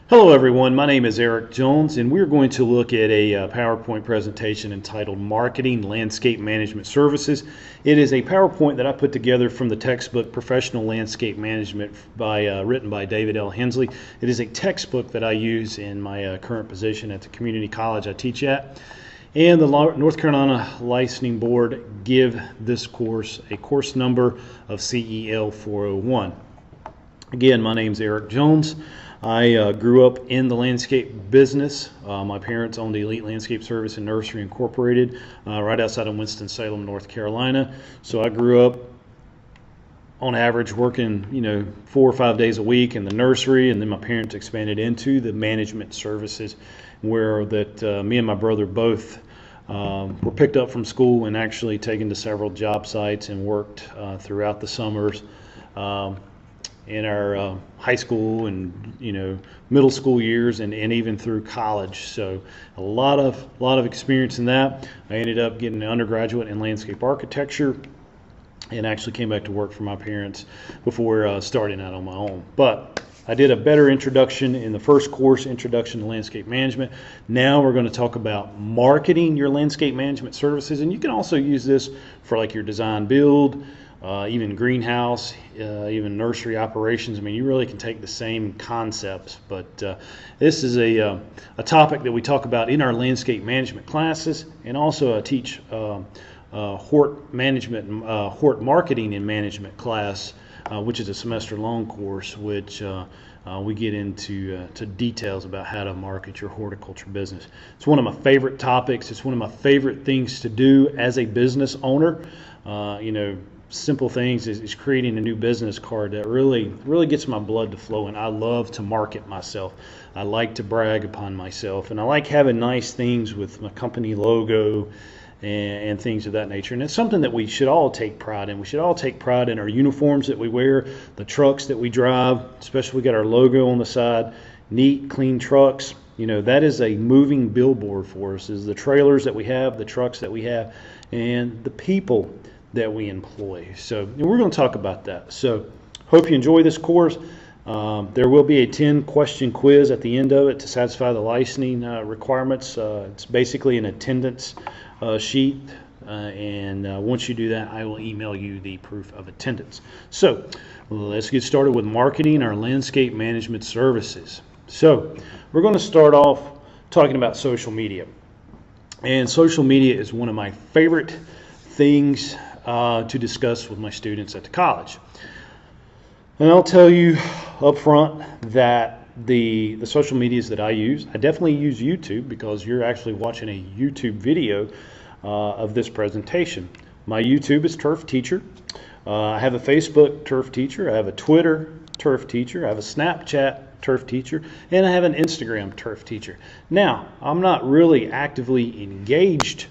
Hello everyone, my name is Eric Jones and we're going to look at a PowerPoint presentation entitled Marketing Landscape Management Services. It is a PowerPoint that I put together from the textbook Professional Landscape Management written by David L. Hensley. It is a textbook that I use in my current position at the community college I teach at. And the North Carolina Licensing Board give this course a course number of CEL 401. Again, my name is Eric Jones. I grew up in the landscape business. My parents owned the Elite Landscape Service and Nursery Incorporated right outside of Winston-Salem, North Carolina. So I grew up on average working 4 or 5 days a week in the nursery, and then my parents expanded into the management services where me and my brother both were picked up from school and actually taken to several job sites and worked throughout the summers in our high school and middle school years and even through college. So a lot of experience in that. I ended up getting an undergraduate in landscape architecture and actually came back to work for my parents before starting out on my own. But I did a better introduction in the first course, Introduction to Landscape Management. Now we're going to talk about marketing your landscape management services, and you can also use this for like your design build, even greenhouse, even nursery operations. I mean, you really can take the same concepts, but this is a topic that we talk about in our landscape management classes, and also I teach hort marketing and management class, which is a semester-long course, which we get into details about how to market your horticulture business. It's one of my favorite topics. It's one of my favorite things to do as a business owner. Simple things is creating a new business card that really gets my blood to flowing. I love to market myself. I like to brag upon myself, and I like having nice things with my company logo and things of that nature. And it's something that we should all take pride in. We should all take pride in our uniforms that we wear, the trucks that we drive, especially we got our logo on the side, neat, clean trucks. That is a moving billboard for us, is the trailers that we have, the trucks that we have, and the people that we employ. So we're going to talk about that. So hope you enjoy this course. There will be a 10-question quiz at the end of it to satisfy the licensing requirements. It's basically an attendance sheet, and once you do that, I will email you the proof of attendance. So let's get started with marketing our landscape management services. So we're going to start off talking about social media. And social media is one of my favorite things to discuss with my students at the college. And I'll tell you up front that the social medias that I use, I definitely use YouTube because you're actually watching a YouTube video of this presentation. My YouTube is Turf Teacher. I have a Facebook Turf Teacher. I have a Twitter Turf Teacher. I have a Snapchat Turf Teacher, and I have an Instagram Turf Teacher. Now, I'm not really actively engaged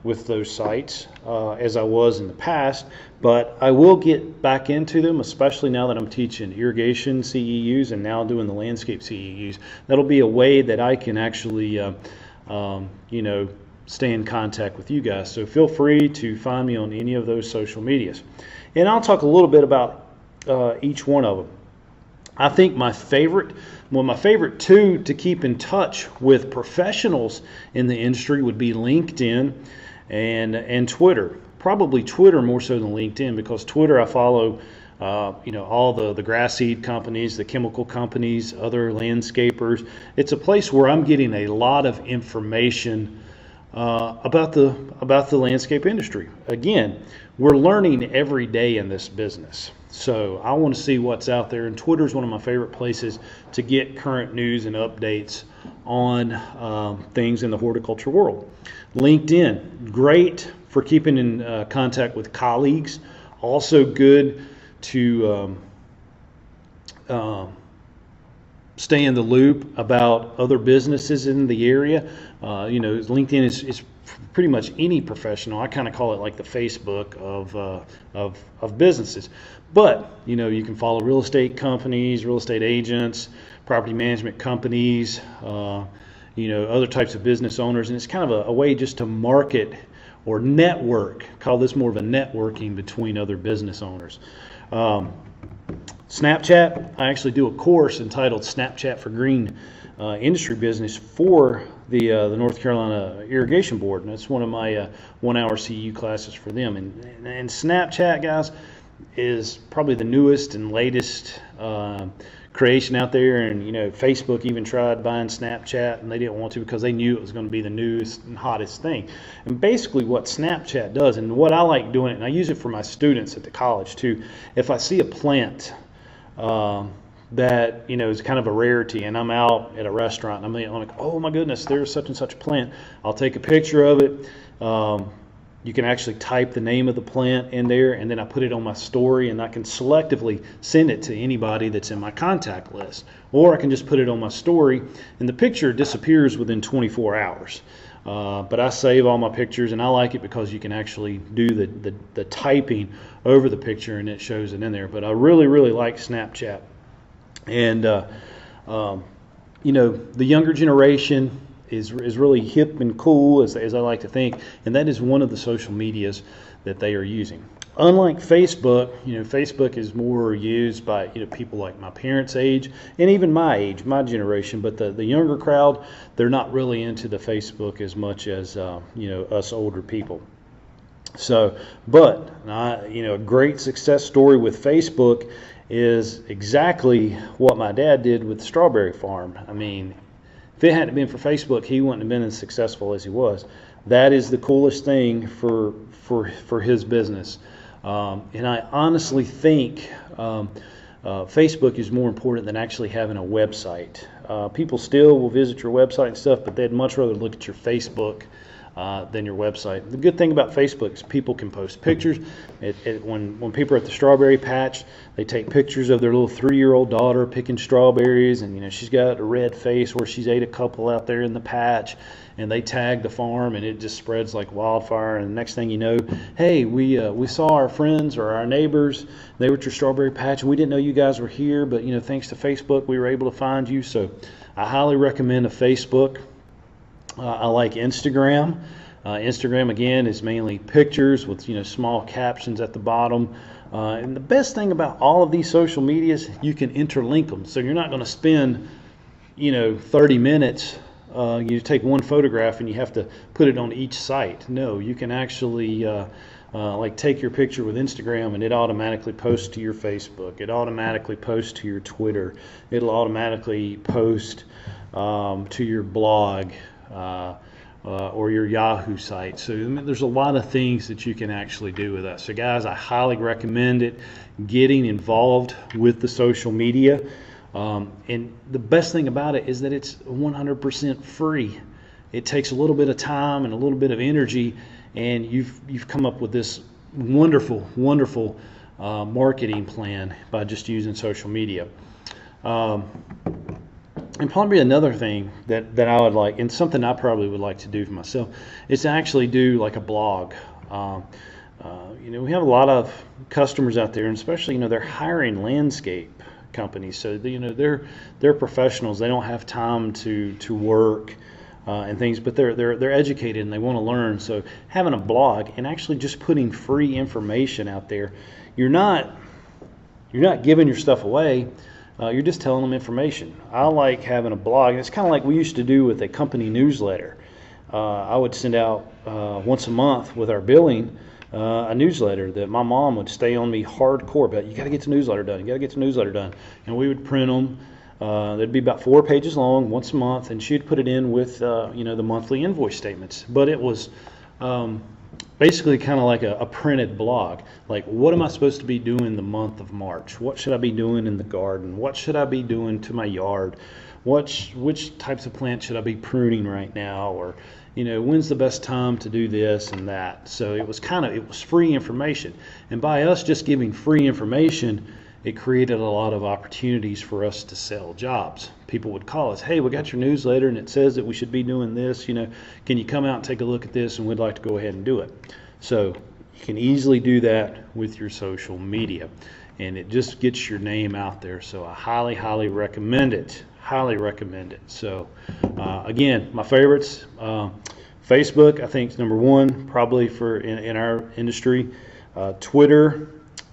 with those sites as I was in the past, but I will get back into them, especially now that I'm teaching irrigation CEUs and now doing the landscape CEUs. That'll be a way that I can actually stay in contact with you guys. So feel free to find me on any of those social medias, and I'll talk a little bit about each one of them. I think my favorite two to keep in touch with professionals in the industry would be LinkedIn and Twitter. Probably Twitter more so than LinkedIn, because Twitter I follow all the grass seed companies, the chemical companies, other landscapers. It's a place where I'm getting a lot of information about the landscape industry. Again, we're learning every day in this business. So I want to see what's out there, and Twitter is one of my favorite places to get current news and updates on things in the horticulture world. LinkedIn, great for keeping in contact with colleagues. Also good to stay in the loop about other businesses in the area. LinkedIn is pretty much any professional. I kind of call it like the Facebook of businesses. But you can follow real estate companies, real estate agents, property management companies, other types of business owners, and it's kind of a way just to market or network. Call this more of a networking between other business owners. Snapchat, I actually do a course entitled Snapchat for Green Industry Business for the North Carolina Irrigation Board, and that's one of my 1-hour CEU classes for them. And Snapchat, guys, is probably the newest and latest creation out there. And Facebook even tried buying Snapchat, and they didn't want to because they knew it was going to be the newest and hottest thing. And basically what Snapchat does, and what I like doing it, and I use it for my students at the college too, if I see a plant that is kind of a rarity, and I'm out at a restaurant and I'm like, oh my goodness, there's such and such plant, I'll take a picture of it. You can actually type the name of the plant in there, and then I put it on my story, and I can selectively send it to anybody that's in my contact list. Or I can just put it on my story, and the picture disappears within 24 hours. But I save all my pictures, and I like it because you can actually do the typing over the picture, and it shows it in there. But I really, really like Snapchat. And, the younger generation is really hip and cool, as I like to think, and that is one of the social medias that they are using. Unlike Facebook, Facebook is more used by people like my parents' age and even my age, my generation. But the younger crowd, they're not really into the Facebook as much as us older people. So, but a great success story with Facebook is exactly what my dad did with the strawberry farm. I mean, if it hadn't been for Facebook, he wouldn't have been as successful as he was. That is the coolest thing for his business. And I honestly think Facebook is more important than actually having a website. People still will visit your website and stuff, but they'd much rather look at your Facebook than your website. The good thing about Facebook is people can post pictures. When people are at the strawberry patch, they take pictures of their little 3-year-old daughter picking strawberries, and she's got a red face where she's ate a couple out there in the patch, and they tag the farm, and it just spreads like wildfire. And the next thing you know, hey, we saw our friends or our neighbors, they were at your strawberry patch, and we didn't know you guys were here, but thanks to Facebook we were able to find you. So I highly recommend a Facebook. I like Instagram. Instagram, again, is mainly pictures with small captions at the bottom. And the best thing about all of these social medias, you can interlink them. So you're not going to spend 30 minutes. You take one photograph and you have to put it on each site. No, you can actually like take your picture with Instagram, and it automatically posts to your Facebook. It automatically posts to your Twitter. It'll automatically post to your blog. Or your Yahoo site. So there's a lot of things that you can actually do with that. So guys, I highly recommend it, getting involved with the social media. And the best thing about it is that it's 100% free. It takes a little bit of time and a little bit of energy, and you've come up with this wonderful marketing plan by just using social media. And probably another thing that I would like, and something I probably would like to do for myself, is to actually do like a blog. We have a lot of customers out there, and especially they're hiring landscape companies, so they're professionals. They don't have time to work and things, but they're educated and they want to learn. So having a blog and actually just putting free information out there, you're not giving your stuff away. You're just telling them information. I like having a blog, and it's kind of like we used to do with a company newsletter. I would send out once a month with our billing a newsletter that my mom would stay on me hardcore about. You got to get the newsletter done. You got to get the newsletter done. And we would print them. They'd be about 4 pages long once a month, and she'd put it in with the monthly invoice statements. But it was basically kind of like a printed blog. Like, what am I supposed to be doing the month of March? What should I be doing in the garden? What should I be doing to my yard? Which types of plants should I be pruning right now? Or when's the best time to do this and that? So it was free information. And by us just giving free information, it created a lot of opportunities for us to sell jobs. People would call us, hey, we got your newsletter and it says that we should be doing this. Can you come out and take a look at this, and we'd like to go ahead and do it. So you can easily do that with your social media, and it just gets your name out there. So I highly recommend it. Highly recommend it. So again, my favorites, Facebook, I think is number one, probably in our industry. Twitter,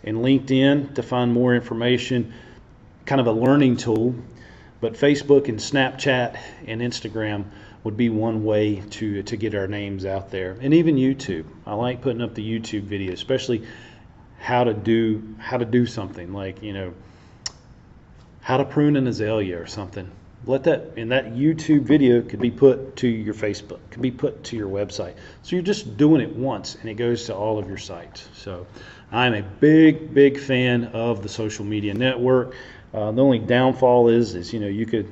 and LinkedIn to find more information, kind of a learning tool. But Facebook and Snapchat and Instagram would be one way to get our names out there. And even YouTube. I like putting up the YouTube video, especially how to do something like, how to prune an azalea or something. Let that YouTube video could be put to your Facebook, could be put to your website. So you're just doing it once and it goes to all of your sites. So I'm a big fan of the social media network. The only downfall is you could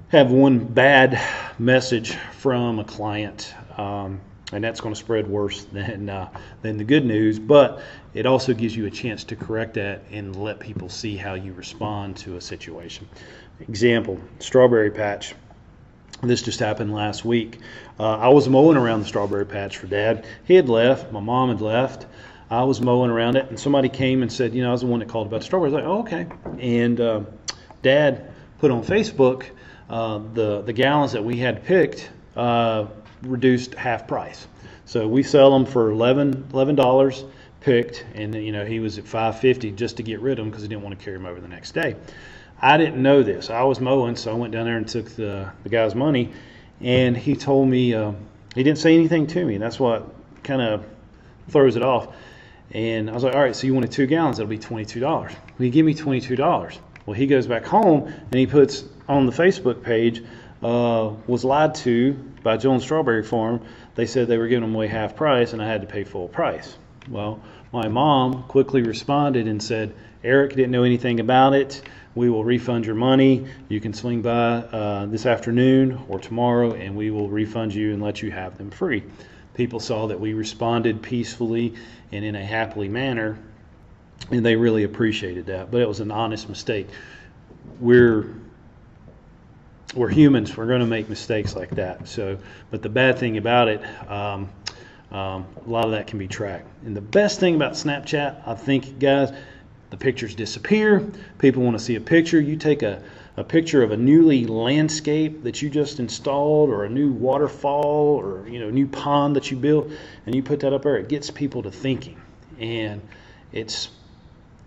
have one bad message from a client, and that's going to spread worse than the good news. But it also gives you a chance to correct that and let people see how you respond to a situation. Example: strawberry patch. This just happened last week. I was mowing around the strawberry patch for Dad. He had left. My mom had left. I was mowing around it, and somebody came and said, I was the one that called about the strawberries. I was like, oh, okay. And Dad put on Facebook the gallons that we had picked reduced half price. So we sell them for $11 picked, and he was at $5.50 just to get rid of them because he didn't want to carry them over the next day. I didn't know this. I was mowing, so I went down there and took the guy's money, and he told me he didn't say anything to me. And that's what kind of throws it off. And I was like, all right, so you wanted 2 gallons, that'll be $22. Well, he gave me $22. Well, he goes back home and he puts on the Facebook page, was lied to by Jones Strawberry Farm. They said they were giving them away half price and I had to pay full price. Well, my mom quickly responded and said, Eric didn't know anything about it. We will refund your money. You can swing by this afternoon or tomorrow and we will refund you and let you have them free. People saw that we responded peacefully and in a happily manner, and they really appreciated that. But it was an honest mistake. We're humans. We're going to make mistakes like that. So, but the bad thing about it, a lot of that can be tracked. And the best thing about Snapchat, I think, guys, the pictures disappear. People want to see a picture. You take a picture of a newly landscape that you just installed, or a new waterfall, or new pond that you built, and you put that up there. It gets people to thinking, and it's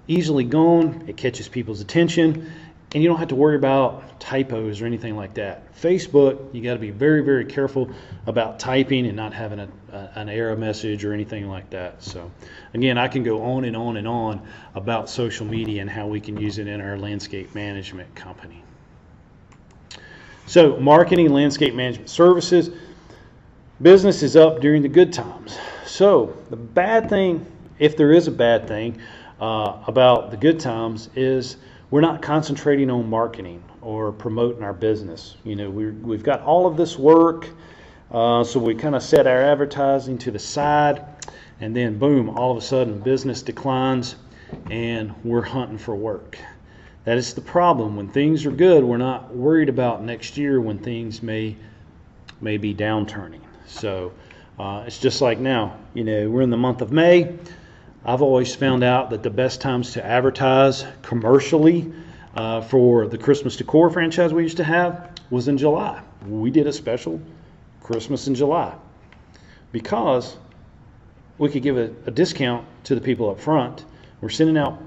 easily gone. It catches people's attention, and you don't have to worry about typos or anything like that. Facebook, you got to be very careful about typing and not having an error message or anything like that. So again, I can go on and on and on about social media and how we can use it in our landscape management company. So marketing, landscape management services, business is up during the good times. So the bad thing, if there is a bad thing about the good times, is we're not concentrating on marketing or promoting our business. We've got all of this work, so we kind of set our advertising to the side, and then boom, all of a sudden business declines and we're hunting for work. That is the problem. When things are good, we're not worried about next year when things may be downturning. So it's just like now, we're in the month of May. I've always found out that the best times to advertise commercially for the Christmas decor franchise we used to have was in July. We did a special Christmas in July because we could give a discount to the people up front. We're sending out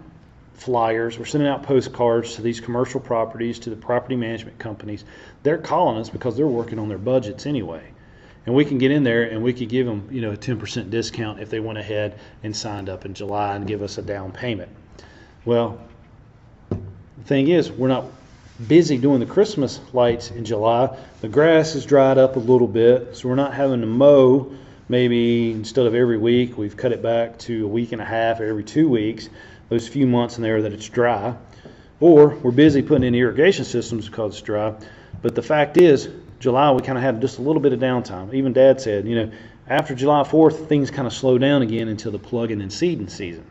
flyers, we're sending out postcards to these commercial properties, to the property management companies. They're calling us because they're working on their budgets anyway. And we can get in there and we could give them, a 10% discount if they went ahead and signed up in July and give us a down payment. Well, the thing is, we're not busy doing the Christmas lights in July. The grass has dried up a little bit, so we're not having to mow. Maybe instead of every week, we've cut it back to a week and a half every 2 weeks, those few months in there that it's dry. Or we're busy putting in irrigation systems because it's dry. But the fact is, July, we kind of had just a little bit of downtime. Even Dad said, after July 4th, things kind of slow down again until the plugging and seeding season.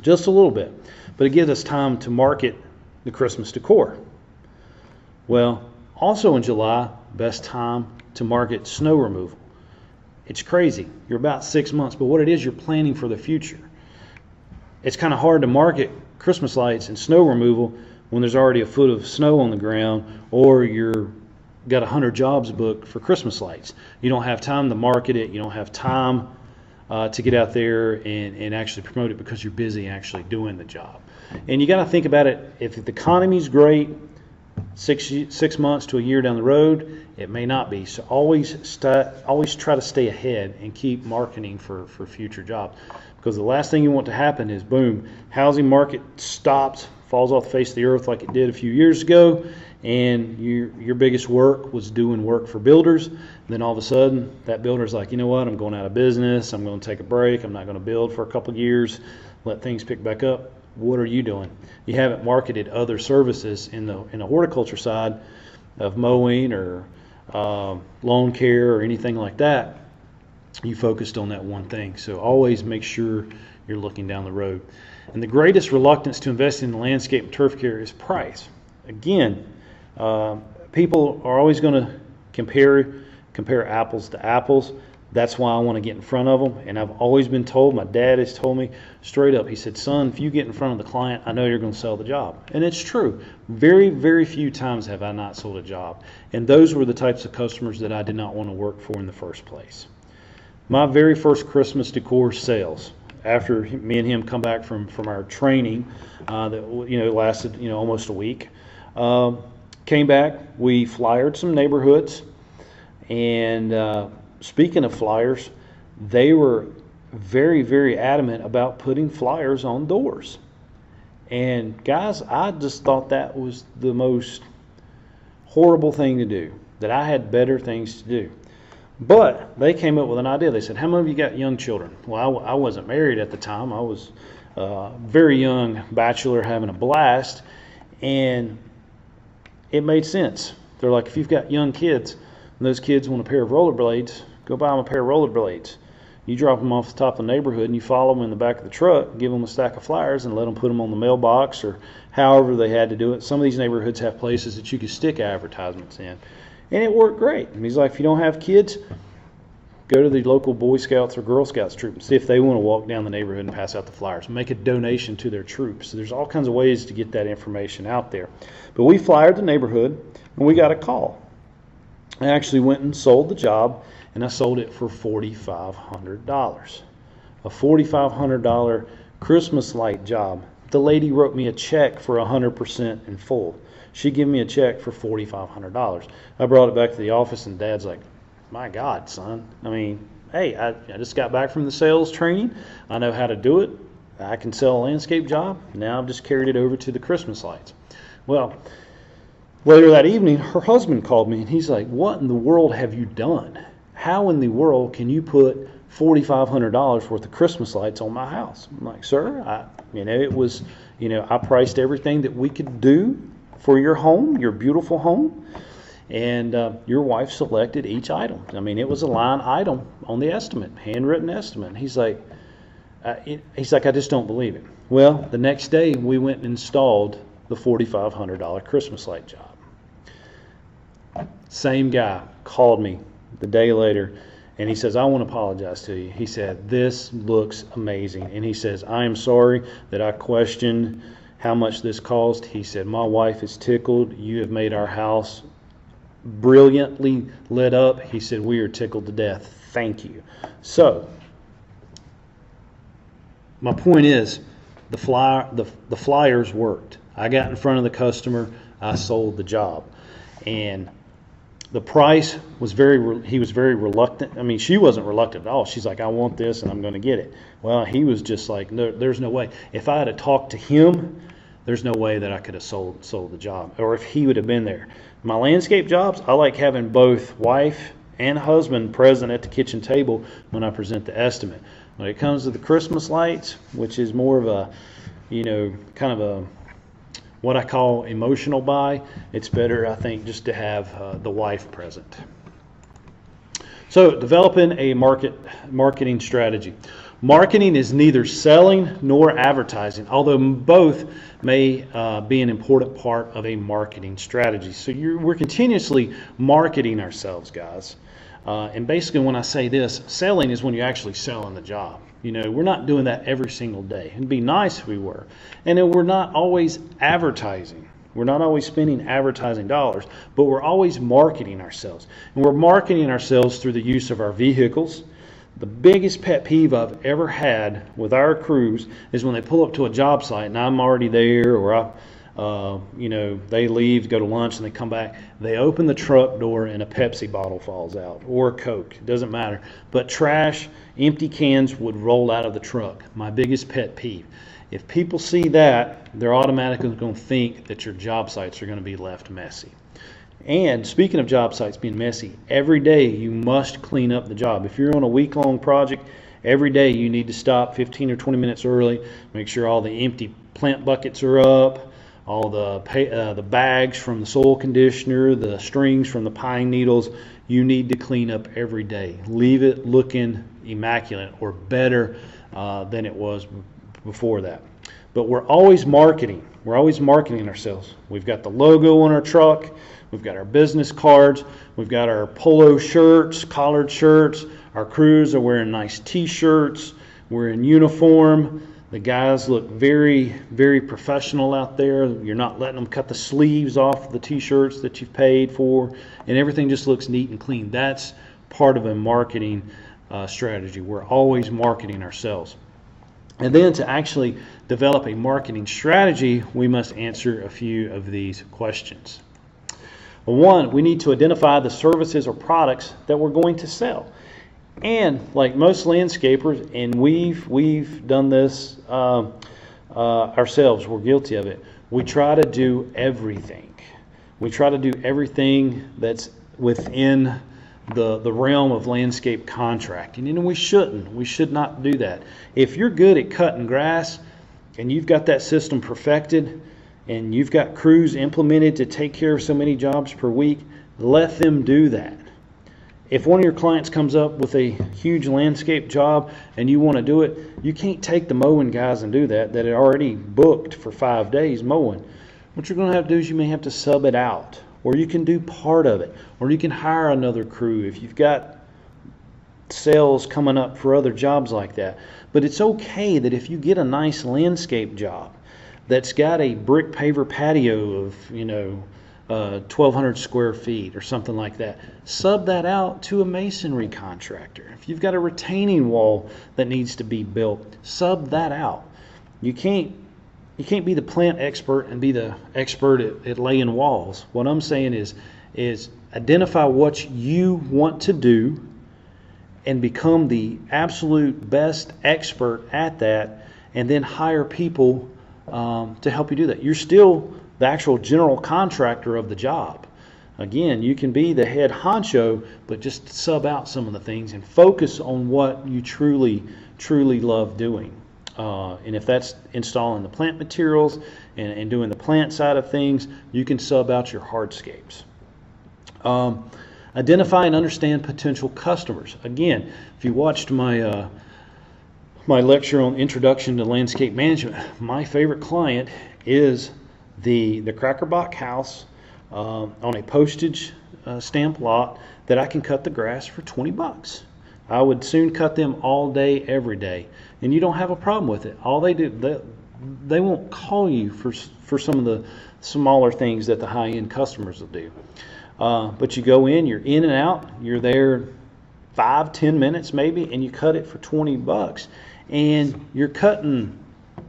Just a little bit. But it gives us time to market the Christmas decor. Well, also in July, best time to market snow removal. It's crazy. You're about 6 months, but what it is, you're planning for the future. It's kind of hard to market Christmas lights and snow removal when there's already a foot of snow on the ground, or you're got 100 jobs booked for Christmas lights. You don't have time to market it. You don't have time to get out there and actually promote it because you're busy actually doing the job. And you got to think about it. If the economy's great, 6 months to a year down the road, it may not be. So always try to stay ahead and keep marketing for future jobs. Because the last thing you want to happen is, boom, housing market stops, falls off the face of the earth like it did a few years ago, and your biggest work was doing work for builders. And then all of a sudden, that builder's like, you know what, I'm going out of business, I'm going to take a break, I'm not going to build for a couple of years, let things pick back up. What are you doing? You haven't marketed other services in the horticulture side of mowing or lawn care or anything like that. You focused on that one thing. So always make sure you're looking down the road. And the greatest reluctance to invest in landscape and turf care is price. Again, people are always going to compare apples to apples. That's why I want to get in front of them. And I've always been told, my dad has told me straight up, he said, son, if you get in front of the client, I know you're going to sell the job. And it's true. Very, very few times have I not sold a job. And those were the types of customers that I did not want to work for in the first place. My very first Christmas decor sales, after me and him come back from our training that lasted almost a week, came back, we flyered some neighborhoods, and speaking of flyers, they were very, very adamant about putting flyers on doors. And guys, I just thought that was the most horrible thing to do, that I had better things to do. But they came up with an idea. They said, how many of you got young children? Well, I wasn't married at the time. I was a very young bachelor having a blast. And it made sense. They're like, if you've got young kids and those kids want a pair of rollerblades, go buy them a pair of rollerblades. You drop them off the top of the neighborhood and you follow them in the back of the truck, give them a stack of flyers and let them put them on the mailbox or however they had to do it. Some of these neighborhoods have places that you could stick advertisements in. And it worked great. And he's like, if you don't have kids, go to the local Boy Scouts or Girl Scouts troop and see if they want to walk down the neighborhood and pass out the flyers. Make a donation to their troops. So there's all kinds of ways to get that information out there. But we flyered the neighborhood and we got a call. I actually went and sold the job, and I sold it for $4,500. A $4,500 Christmas light job. The lady wrote me a check for 100% in full. She gave me a check for $4,500. I brought it back to the office, and Dad's like, my God, son. I mean, hey, I just got back from the sales training. I know how to do it. I can sell a landscape job. Now I've just carried it over to the Christmas lights. Well, later that evening, her husband called me, and he's like, what in the world have you done? How in the world can you put $4,500 worth of Christmas lights on my house? I'm like, sir, it was, I priced everything that we could do for your home, your beautiful home, and your wife selected each item. I mean, it was a line item on the estimate, handwritten estimate. He's like, I just don't believe it. Well, the next day we went and installed the $4,500 Christmas light job. Same guy called me the day later, and he says, I want to apologize to you. He said, this looks amazing. And he says, I am sorry that I questioned how much this cost. He said, my wife is tickled. You have made our house brilliantly lit up. He said, we are tickled to death. Thank you. So, my point is, the flyers worked. I got in front of the customer. I sold the job. And the price was he was very reluctant. I mean, she wasn't reluctant at all. She's like, I want this and I'm going to get it. Well, he was just like, no, there's no way. If I had talked to him, there's no way that I could have sold the job, or if he would have been there. My landscape jobs, I like having both wife and husband present at the kitchen table when I present the estimate. When it comes to the Christmas lights, which is more of a, kind of a, what I call emotional buy, it's better, I think, just to have the wife present. So, developing a marketing strategy. Marketing is neither selling nor advertising, although both may be an important part of a marketing strategy. So we're continuously marketing ourselves, guys. And basically when I say this, selling is when you're actually selling the job. We're not doing that every single day. It'd be nice if we were. And we're not always advertising. We're not always spending advertising dollars, but we're always marketing ourselves. And we're marketing ourselves through the use of our vehicles, The biggest pet peeve I've ever had with our crews is when they pull up to a job site and I'm already there, or they leave, go to lunch, and they come back. They open the truck door and a Pepsi bottle falls out, or a Coke. It doesn't matter. But trash, empty cans would roll out of the truck. My biggest pet peeve. If people see that, they're automatically going to think that your job sites are going to be left messy. And speaking of job sites being messy, every day you must clean up the job. If you're on a week-long project, every day you need to stop 15 or 20 minutes early, make sure all the empty plant buckets are up, all the bags from the soil conditioner, the strings from the pine needles. You need to clean up every day. Leave it looking immaculate, or better than it was before that. But we're always marketing. We're always marketing ourselves. We've got the logo on our truck. We've got our business cards. We've got our polo shirts, collared shirts. Our crews are wearing nice t-shirts. We're in uniform. The guys look very, very professional out there. You're not letting them cut the sleeves off the t-shirts that you've paid for, and everything just looks neat and clean. That's part of a marketing strategy. We're always marketing ourselves. And then to actually develop a marketing strategy, we must answer a few of these questions. One, we need to identify the services or products that we're going to sell. And like most landscapers, and we've done this ourselves, we're guilty of it, we try to do everything. We try to do everything that's within the realm of landscape contracting, and we shouldn't. We should not do that. If you're good at cutting grass and you've got that system perfected and you've got crews implemented to take care of so many jobs per week, let them do that. If one of your clients comes up with a huge landscape job and you want to do it, you can't take the mowing guys and do that are already booked for 5 days mowing. What you're going to have to do is you may have to sub it out, or you can do part of it, or you can hire another crew if you've got sales coming up for other jobs like that. But it's okay that if you get a nice landscape job that's got a brick paver patio of 1,200 square feet or something like that, sub that out to a masonry contractor. If you've got a retaining wall that needs to be built, sub that out. You can't be the plant expert and be the expert at laying walls. What I'm saying is identify what you want to do and become the absolute best expert at that, and then hire people to help you do that. You're still the actual general contractor of the job. Again, you can be the head honcho, but just sub out some of the things and focus on what you truly, truly love doing. And if that's installing the plant materials and doing the plant side of things, you can sub out your hardscapes. Identify and understand potential customers. Again, if you watched my lecture on Introduction to Landscape Management, my favorite client is the Crackerbox house on a postage stamp lot that I can cut the grass for $20. I would soon cut them all day, every day, and you don't have a problem with it. All they do, they won't call you for some of the smaller things that the high-end customers will do. But you go in, you're in and out, you're there 5-10 minutes maybe, and you cut it for $20, and you're cutting,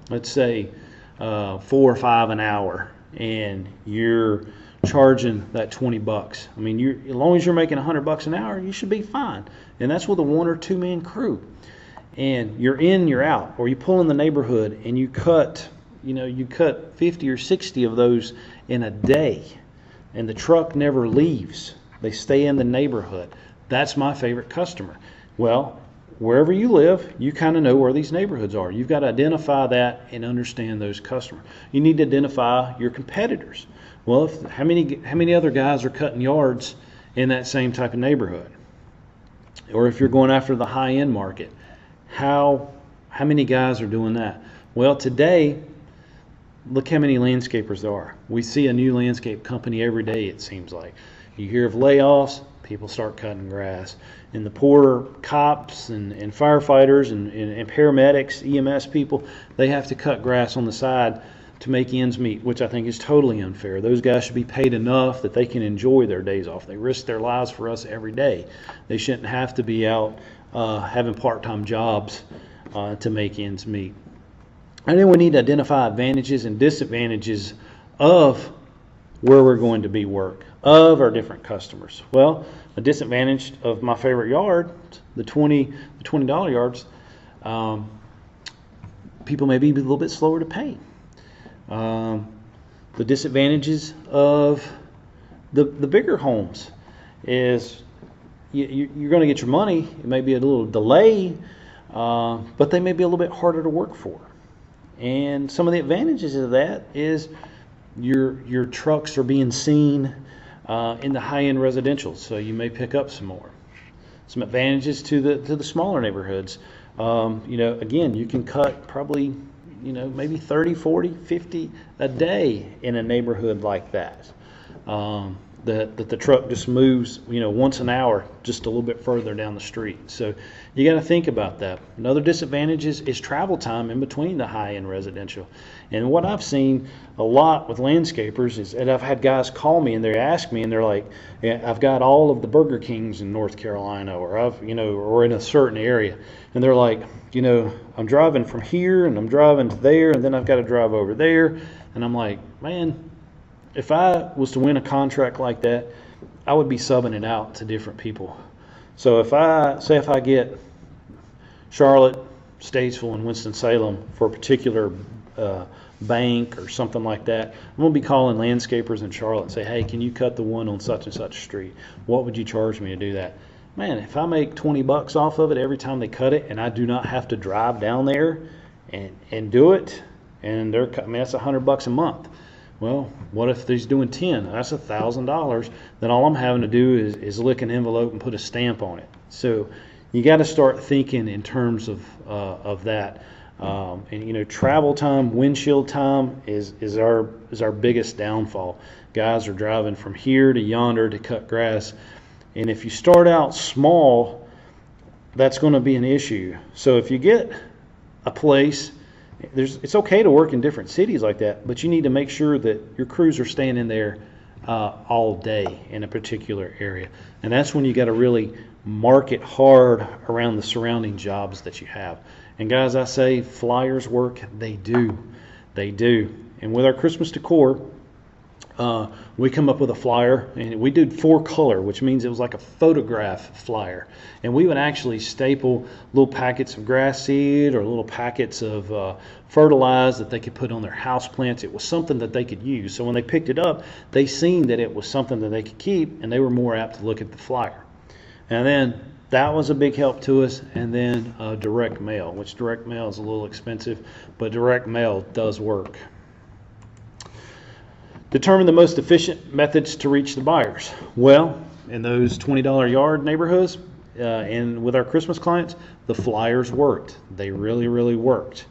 let's say, 4 or 5 an hour, and you're charging that $20. I mean, as long as you're making $100 an hour, you should be fine. And that's with a 1 or 2 man crew. And you're in, you're out, or you pull in the neighborhood and you cut 50 or 60 of those in a day, and the truck never leaves. They stay in the neighborhood. That's my favorite customer. Well, wherever you live, you kind of know where these neighborhoods are. You've got to identify that and understand those customers. You need to identify your competitors. Well, how many other guys are cutting yards in that same type of neighborhood? Or if you're going after the high-end market, how many guys are doing that? Well, today, look how many landscapers there are. We see a new landscape company every day, it seems like. You hear of layoffs, people start cutting grass. And the poor cops and firefighters and paramedics, EMS people, they have to cut grass on the side to make ends meet, which I think is totally unfair. Those guys should be paid enough that they can enjoy their days off. They risk their lives for us every day. They shouldn't have to be out having part-time jobs to make ends meet. And then we need to identify advantages and disadvantages of where we're going to be work, of our different customers. Well, a disadvantage of my favorite yard, the $20 yards, people may be a little bit slower to pay. The disadvantages of the bigger homes is you're going to get your money. It may be a little delay, but they may be a little bit harder to work for. And some of the advantages of that is your trucks are being seen in the high-end residential, so you may pick up some more. Some advantages to the smaller neighborhoods. Again, you can cut probably, maybe 30, 40, 50 a day in a neighborhood like that. That the truck just moves, once an hour, just a little bit further down the street. So you got to think about that. Another disadvantage is travel time in between the high-end residential. And what I've seen a lot with landscapers is that I've had guys call me and they ask me and they're like, yeah, I've got all of the Burger Kings in North Carolina, or or in a certain area, and they're like, I'm driving from here and I'm driving to there, and then I've got to drive over there, and I'm like, man, if I was to win a contract like that, I would be subbing it out to different people. So if I get Charlotte, Statesville, and Winston-Salem for a particular bank or something like that, I'm going to be calling landscapers in Charlotte and say, hey, can you cut the one on such and such street? What would you charge me to do that? Man, if I make $20 off of it every time they cut it, and I do not have to drive down there and do it, and that's $100 a month. Well, what if he's doing 10? That's $1,000. Then all I'm having to do is lick an envelope and put a stamp on it. So you got to start thinking in terms of that. And travel time, windshield time is our biggest downfall. Guys are driving from here to yonder to cut grass, and if you start out small, that's going to be an issue. So if you get a place, it's okay to work in different cities like that, but you need to make sure that your crews are staying in there all day in a particular area. And that's when you got to really market hard around the surrounding jobs that you have. And guys, I say flyers work. They do. And with our Christmas decor, we come up with a flyer, and we did 4-color, which means it was like a photograph flyer. And we would actually staple little packets of grass seed or little packets of fertilizer that they could put on their house plants. It was something that they could use. So when they picked it up, they seen that it was something that they could keep, and they were more apt to look at the flyer. And then that was a big help to us. And then direct mail, which direct mail is a little expensive, but direct mail does work. Determine the most efficient methods to reach the buyers. Well, in those $20 yard neighborhoods and with our Christmas clients, the flyers worked. They really, really worked.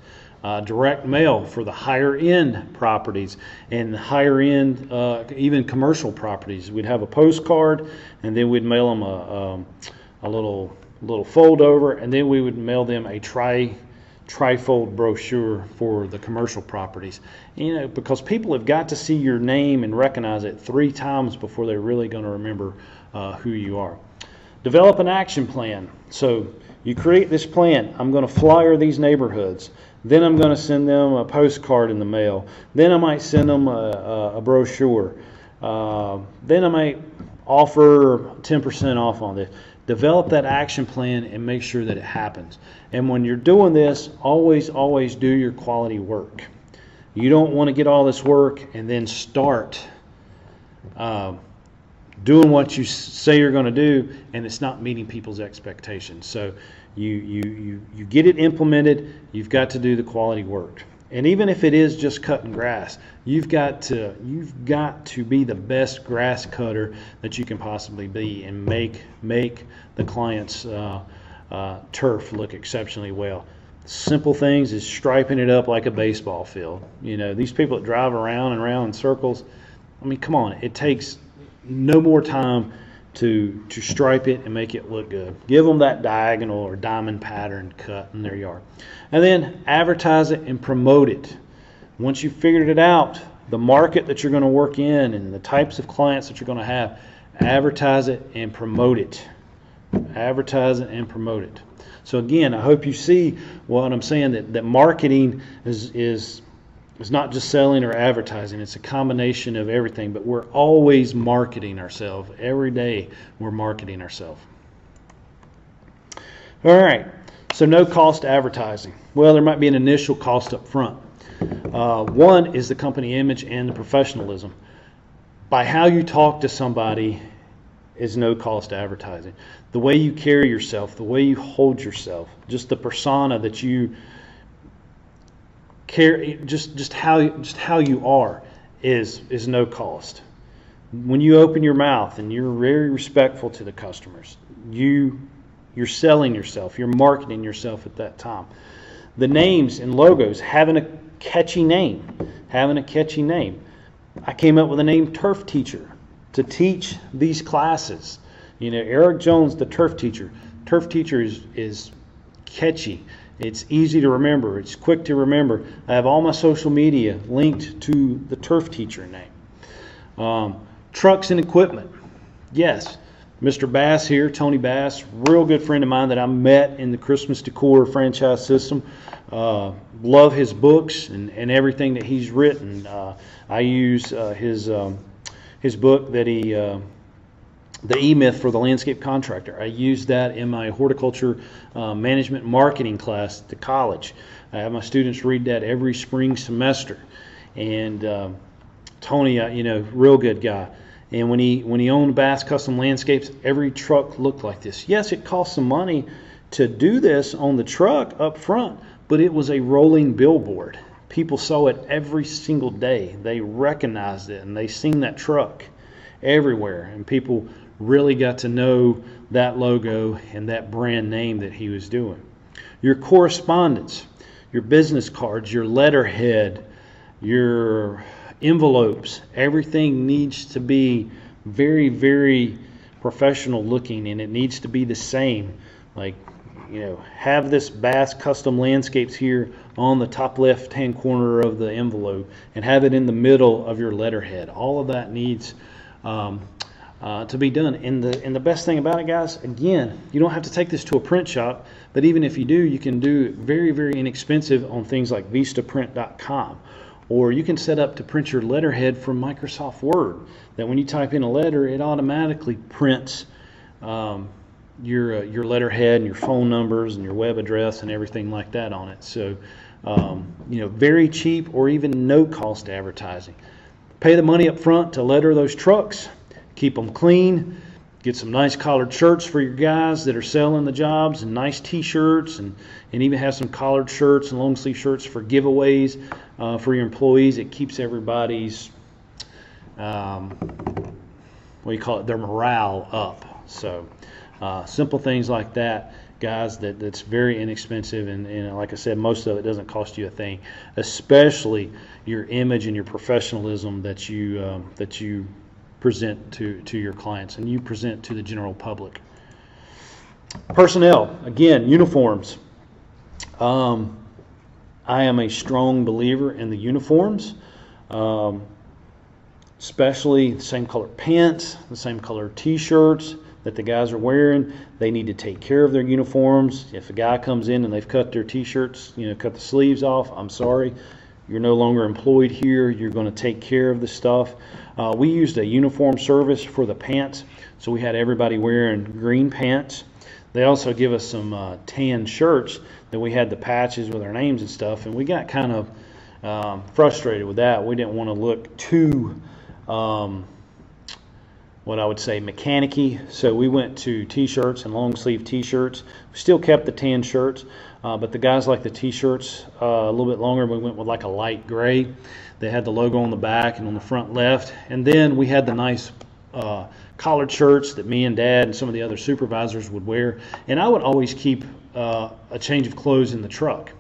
Direct mail for the higher end properties and the higher end even commercial properties. We'd have a postcard, and then we'd mail them a little fold over, and then we would mail them a trifold brochure for the commercial properties. Because people have got to see your name and recognize it 3 times before they're really going to remember who you are. Develop an action plan. So you create this plan. I'm going to flyer these neighborhoods. Then I'm going to send them a postcard in the mail. Then I might send them a brochure. Then I might offer 10% off on this. Develop that action plan and make sure that it happens. And when you're doing this, always do your quality work. You don't want to get all this work and then start doing what you say you're going to do, and it's not meeting people's expectations. So you get it implemented. You've got to do the quality work. And even if it is just cutting grass, you've got to be the best grass cutter that you can possibly be, and make the client's turf look exceptionally well. Simple things is striping it up like a baseball field. These people that drive around and around in circles, I mean, come on, it takes no more time to stripe it and make it look good. Give them that diagonal or diamond pattern cut in their yard. And then advertise it and promote it. Once you've figured it out, the market that you're going to work in and the types of clients that you're going to have, advertise it and promote it. Advertise it and promote it. So again, I hope you see what I'm saying, that marketing is not just selling or advertising. It's a combination of everything, but we're always marketing ourselves. Every day we're marketing ourselves. All right, so no cost advertising. Well, there might be an initial cost up front. One is the company image and the professionalism. By how you talk to somebody is no cost advertising. The way you carry yourself, the way you hold yourself, just the persona that you carry, just how you are is no cost. When you open your mouth and you're very respectful to the customers, you're selling yourself, you're marketing yourself at that time. The names and logos, having a catchy name. I came up with the name Turf Teacher to teach these classes. You know, Eric Jones, the Turf Teacher. Turf Teacher is catchy. It's easy to remember. It's quick to remember. I have all my social media linked to the Turf Teacher name. Trucks and equipment. Yes, Mr. Bass here, Tony Bass, real good friend of mine that I met in the Christmas Decor franchise system. Love his books and everything that he's written. I use his book that the E-Myth for the Landscape Contractor. I use that in my horticulture management marketing class at the college. I have my students read that every spring semester. And Tony, real good guy. And when he owned Bass Custom Landscapes, every truck looked like this. Yes, it cost some money to do this on the truck up front, but it was a rolling billboard. People saw it every single day. They recognized it, and they seen that truck everywhere. And people really got to know that logo and that brand name that he was doing. Your correspondence, your business cards, your letterhead, your envelopes, everything needs to be very, very professional looking, and it needs to be the same. Like, have this Bass Custom Landscapes here on the top left hand corner of the envelope, and have it in the middle of your letterhead. All of that needs to be done. And the best thing about it, guys, again, you don't have to take this to a print shop, but even if you do, you can do it very, very inexpensive on things like vistaprint.com. Or you can set up to print your letterhead from Microsoft Word, that when you type in a letter, it automatically prints your letterhead and your phone numbers and your web address and everything like that on it. So, very cheap or even no cost advertising. Pay the money up front to letter those trucks. Keep them clean. Get some nice collared shirts for your guys that are selling the jobs, and nice t-shirts, and even have some collared shirts and long sleeve shirts for giveaways for your employees. It keeps everybody's their morale up. So simple things like that, guys, that's very inexpensive, and like I said, most of it doesn't cost you a thing, especially your image and your professionalism that you present to your clients and you present to the general public. Personnel, again, uniforms. I am a strong believer in the uniforms, especially the same color pants, the same color t-shirts that the guys are wearing. They need to take care of their uniforms. If a guy comes in and they've cut their t-shirts, cut the sleeves off, I'm sorry, you're no longer employed here. You're going to take care of the stuff. We used a uniform service for the pants, so we had everybody wearing green pants. They also give us some tan shirts that we had the patches with our names and stuff, and we got kind of frustrated with that. We didn't want to look too, what I would say, mechanic-y, so we went to t-shirts and long sleeve t-shirts. We still kept the tan shirts, but the guys like the t-shirts a little bit longer. We went with like a light gray. They had the logo on the back and on the front left, and then we had the nice collared shirts that me and Dad and some of the other supervisors would wear. And I would always keep a change of clothes in the truck.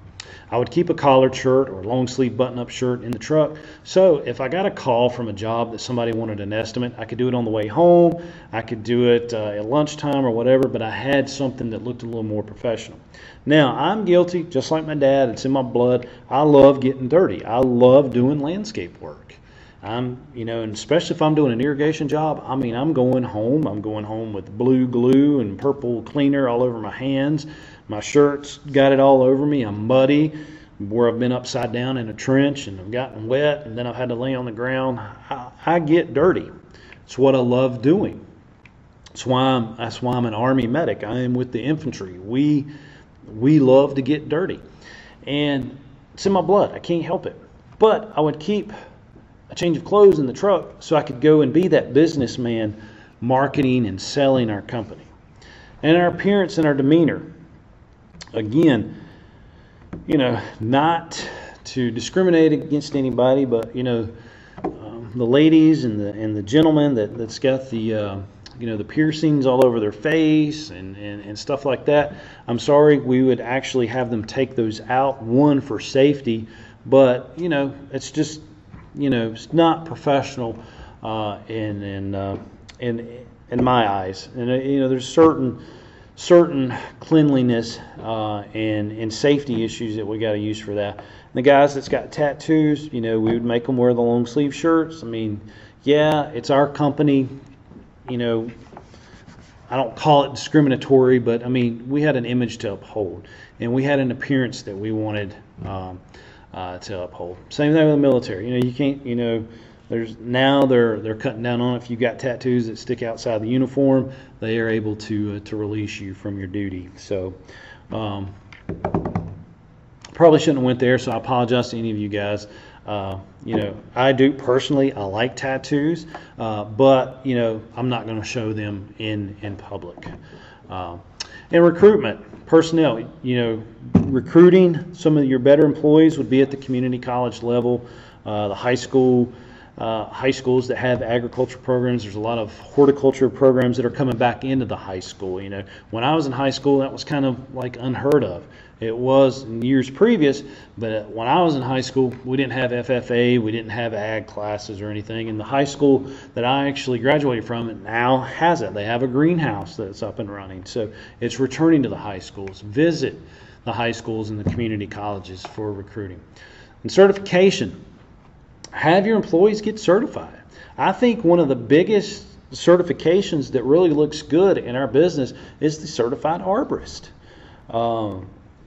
I would keep a collared shirt or a long sleeve button-up shirt in the truck. So if I got a call from a job that somebody wanted an estimate, I could do it on the way home. I could do it at lunchtime or whatever, but I had something that looked a little more professional. Now, I'm guilty, just like my dad. It's in my blood. I love getting dirty. I love doing landscape work. And especially if I'm doing an irrigation job, I'm going home. I'm going home with blue glue and purple cleaner all over my hands, My shirt's got it all over me. I'm muddy where I've been upside down in a trench and I've gotten wet and then I've had to lay on the ground. I get dirty. It's what I love doing. That's why I'm an Army medic. I am with the infantry. We love to get dirty. And it's in my blood. I can't help it. But I would keep a change of clothes in the truck so I could go and be that businessman marketing and selling our company. And our appearance and our demeanor. Again, not to discriminate against anybody, but the ladies and the gentlemen that's got the the piercings all over their face and stuff like that. I'm sorry, we would actually have them take those out, one, for safety, but it's just it's not professional in my eyes. And there's certain cleanliness and safety issues that we got to use for that. And the guys that's got tattoos, we would make them wear the long sleeve shirts. I mean, yeah, it's our company. I don't call it discriminatory, but I mean, we had an image to uphold, and we had an appearance that we wanted to uphold. Same thing with the military. You can't. They're cutting down on it. If you've got tattoos that stick outside the uniform, they are able to release you from your duty. So, probably shouldn't have went there. So I apologize to any of you guys. I do personally. I like tattoos, but I'm not going to show them in public. And recruitment, personnel. Recruiting some of your better employees would be at the community college level, the high schools that have agriculture programs. There's a lot of horticulture programs that are coming back into the high school. When I was in high school, that was kind of like unheard of. It was in years previous, but when I was in high school, we didn't have FFA, we didn't have ag classes or anything. And the high school that I actually graduated from, it now has it. They have a greenhouse that's up and running. So it's returning to the high schools. Visit the high schools and the community colleges for recruiting. And certification. Have your employees get certified. I think one of the biggest certifications that really looks good in our business is the certified arborist.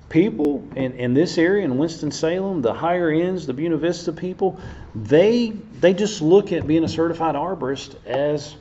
People in this area, in Winston-Salem, the higher ends, the Buena Vista people, they just look at being a certified arborist as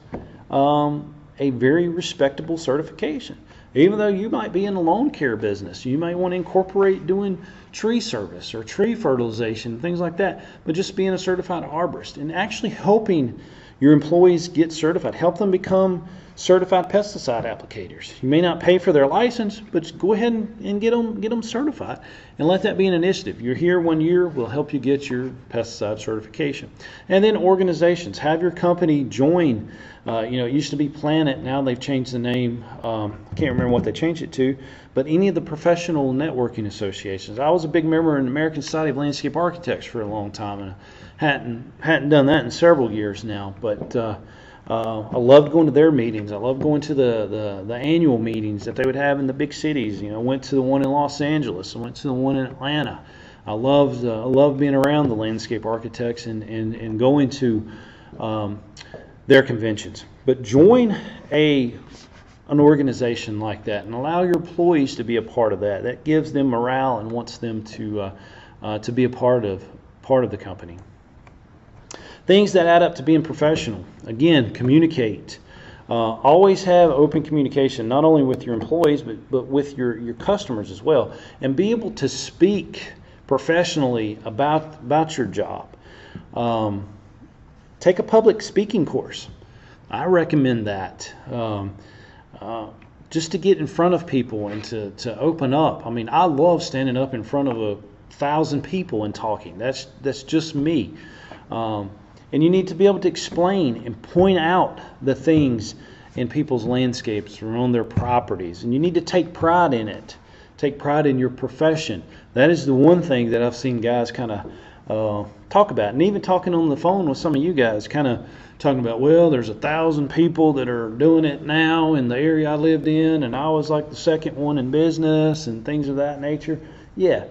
a very respectable certification. Even though you might be in the lawn care business, you might want to incorporate doing tree service or tree fertilization, things like that, but just being a certified arborist and actually helping your employees get certified, help them become certified pesticide applicators. You may not pay for their license, but go ahead and get them certified, and let that be an initiative. You're here 1 year, we'll help you get your pesticide certification. And then organizations, have your company join. It used to be Planet, now they've changed the name. I can't remember what they changed it to, but any of the professional networking associations. I was a big member in the American Society of Landscape Architects for a long time, and hadn't done that in several years now, but I loved going to their meetings. I loved going to the annual meetings that they would have in the big cities. I went to the one in Los Angeles. I went to the one in Atlanta. I loved being around the landscape architects and going to their conventions. But join an organization like that and allow your employees to be a part of that. That gives them morale and wants them to be a part of the company. Things that add up to being professional. Again, communicate. Always have open communication, not only with your employees, but with your customers as well. And be able to speak professionally about your job. Take a public speaking course. I recommend that. Just to get in front of people and to open up. I mean, I love standing up in front of 1,000 people and talking. That's just me. And you need to be able to explain and point out the things in people's landscapes or on their properties. And you need to take pride in it. Take pride in your profession. That is the one thing that I've seen guys kind of talk about. And even talking on the phone with some of you guys, kind of talking about, well, there's 1,000 people that are doing it now in the area I lived in, and I was like the second one in business and things of that nature. Yeah,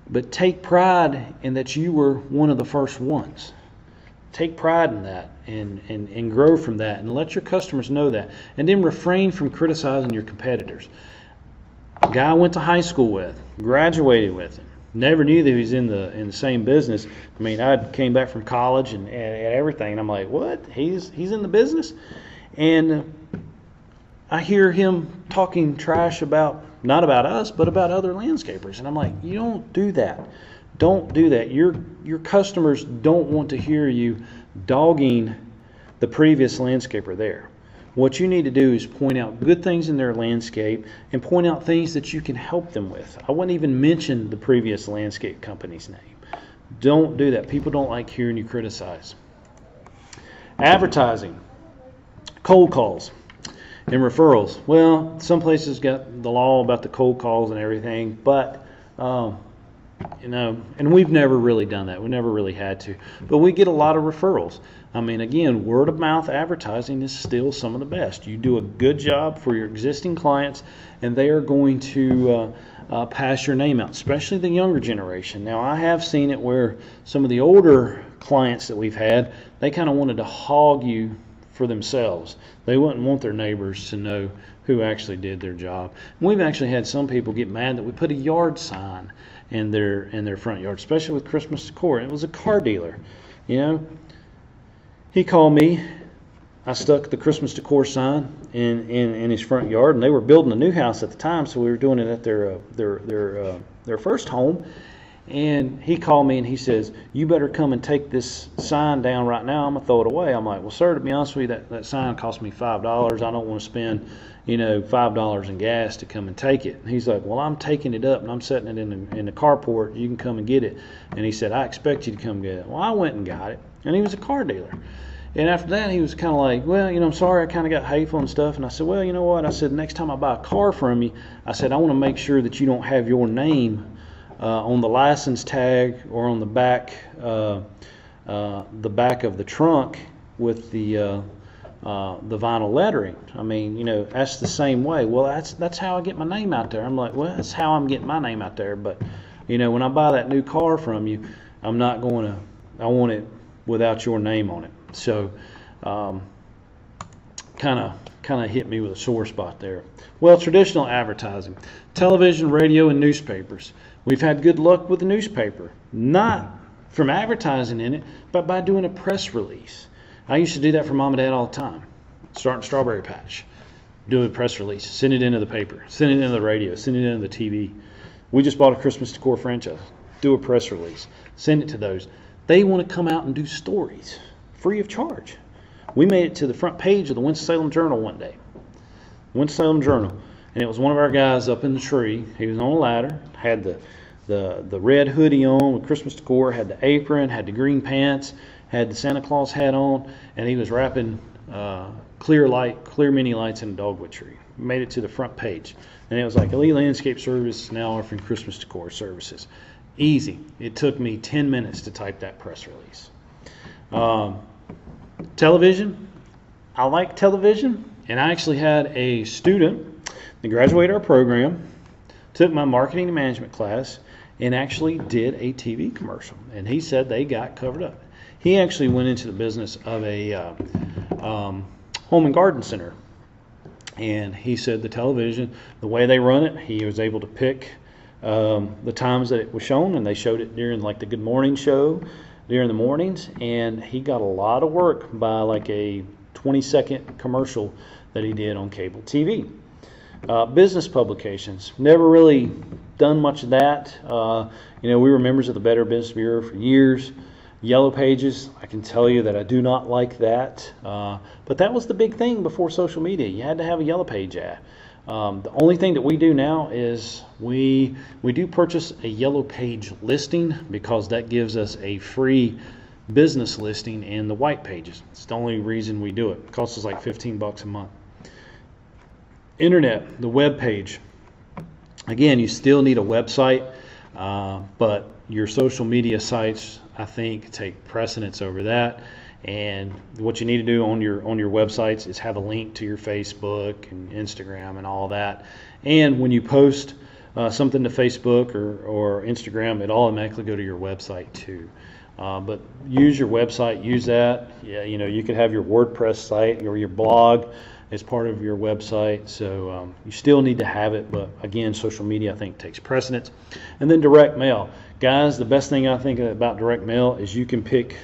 but take pride in that you were one of the first ones. Take pride in that and grow from that, and let your customers know that. And then refrain from criticizing your competitors. guy I went to high school with, graduated with him. Never knew that he was in the same business. I mean, I came back from college and everything, and I'm like, what? He's in the business? And I hear him talking trash about, not about us, but about other landscapers. And I'm like, you don't do that. Don't do that. Your customers don't want to hear you dogging the previous landscaper there. What you need to do is point out good things in their landscape and point out things that you can help them with. I wouldn't even mention the previous landscape company's name. Don't do that. People don't like hearing you criticize. Advertising, cold calls, and referrals. Well, some places got the law about the cold calls and everything, but and we've never really done that. We never really had to. But we get a lot of referrals. I mean, again, word of mouth advertising is still some of the best. You do a good job for your existing clients, and they are going to pass your name out, especially the younger generation. Now, I have seen it where some of the older clients that we've had, they kind of wanted to hog you for themselves. They wouldn't want their neighbors to know who actually did their job. And we've actually had some people get mad that we put a yard sign in their front yard, especially with Christmas decor. It was a car dealer, He called me. I stuck the Christmas decor sign in his front yard, and they were building a new house at the time, so we were doing it at their first home. And he called me and he says, "You better come and take this sign down right now. I'm gonna throw it away." I'm like, "Well, sir, to be honest with you, that sign cost me $5. I don't want to spend, $5 in gas to come and take it." And he's like, "Well, I'm taking it up and I'm setting it in the carport. You can come and get it." And he said, "I expect you to come get it." Well, I went and got it, and he was a car dealer. And after that, he was kind of like, "Well, I'm sorry, I kind of got hateful and stuff." And I said, "Well, you know what?" I said, "Next time I buy a car from you," I said, "I want to make sure that you don't have your name on the license tag or on the back of the trunk with the vinyl lettering. I mean, that's the same way." Well, that's how I get my name out there. I'm like, "Well, that's how I'm getting my name out there. But when I buy that new car from you, I'm not going to. I want it without your name on it." So, kind of hit me with a sore spot there. Well, traditional advertising, television, radio, and newspapers. We've had good luck with the newspaper, not from advertising in it, but by doing a press release. I used to do that for Mom and Dad all the time. Starting Strawberry Patch, do a press release, send it into the paper, send it into the radio, send it into the TV. We just bought a Christmas decor franchise. Do a press release, send it to those. They want to come out and do stories free of charge. We made it to the front page of the Winston-Salem Journal one day. Winston-Salem Journal. And it was one of our guys up in the tree. He was on a ladder, had the red hoodie on with Christmas decor, had the apron, had the green pants, had the Santa Claus hat on, and he was wrapping clear mini lights in a dogwood tree. Made it to the front page. And it was like, "Elite Landscape Service now offering Christmas decor services." Easy. It took me 10 minutes to type that press release. Television. I like television, and I actually had a student that graduated our program, took my marketing and management class, and actually did a TV commercial. And he said they got covered up. He actually went into the business of a home and garden center. And he said the television, the way they run it, he was able to pick the times that it was shown, and they showed it during like the Good Morning show during the mornings, and he got a lot of work by like a 20-second commercial that he did on cable TV. Business publications, never really done much of that. We were members of the Better Business Bureau for years. Yellow Pages, I can tell you that I do not like that. But that was the big thing before social media. You had to have a Yellow Page ad. The only thing that we do now is we do purchase a Yellow Page listing, because that gives us a free business listing in the white pages. It's the only reason we do it. It costs us like $15 a month. Internet, the web page. Again, you still need a website, but your social media sites, I think, take precedence over that. And what you need to do on your websites is have a link to your Facebook and Instagram and all that. And when you post something to Facebook or Instagram, it automatically go to your website too. But use your website, use that. Yeah, you could have your WordPress site or your blog as part of your website. So you still need to have it, but again, social media I think takes precedence. And then direct mail. Guys, the best thing I think about direct mail is you can pick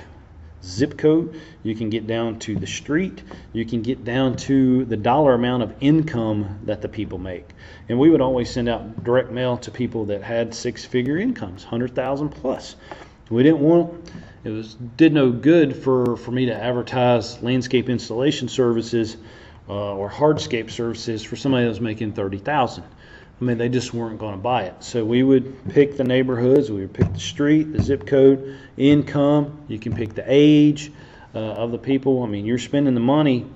zip code, you can get down to the street, you can get down to the dollar amount of income that the people make. And we would always send out direct mail to people that had six-figure incomes, 100,000 plus. We didn't want, did no good for me to advertise landscape installation services or hardscape services for somebody that was making 30,000. I mean, they just weren't going to buy it. So we would pick the neighborhoods, we would pick the street, the zip code, income. You can pick the age of the people. I mean, you're spending the money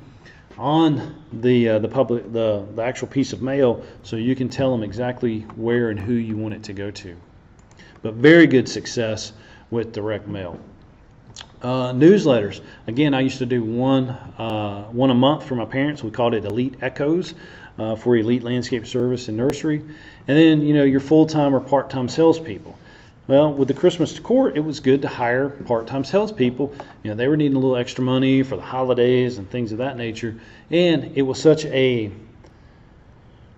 on the actual piece of mail, so you can tell them exactly where and who you want it to go to. But very good success with direct mail. Newsletters. Again, I used to do one a month for my parents. We called it Elite Echoes. For Elite Landscape Service and Nursery. And then, your full-time or part-time salespeople. Well, with the Christmas decor, it was good to hire part-time salespeople. They were needing a little extra money for the holidays and things of that nature. And it was such a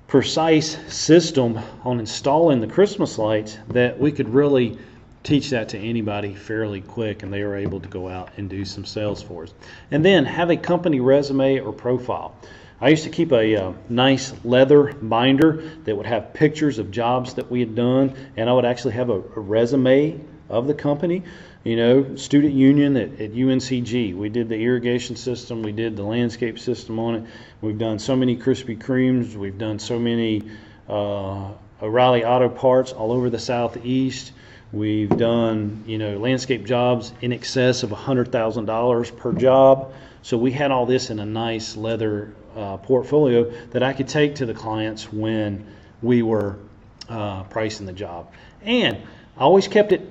precise system on installing the Christmas lights that we could really teach that to anybody fairly quick, and they were able to go out and do some sales for us. And then have a company resume or profile. I used to keep a nice leather binder that would have pictures of jobs that we had done, and I would actually have a resume of the company. Student union at UNCG, we did the irrigation system, we did the landscape system on it. We've done so many Krispy Kremes, we've done so many O'Reilly Auto Parts all over the Southeast. We've done, landscape jobs in excess of $100,000 per job. So we had all this in a nice leather portfolio that I could take to the clients when we were pricing the job. And I always kept it,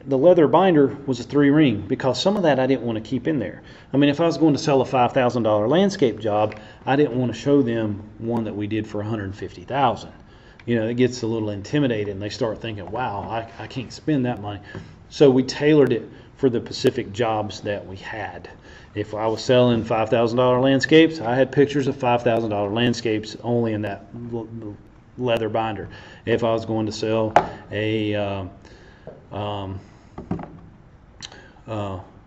the leather binder was a 3-ring, because some of that I didn't want to keep in there. I mean, if I was going to sell a $5,000 landscape job, I didn't want to show them one that we did for $150,000. It gets a little intimidated, and they start thinking, wow, I can't spend that money. So we tailored it for the specific jobs that we had. If I was selling $5,000 landscapes, I had pictures of $5,000 landscapes only in that leather binder. If I was going to sell a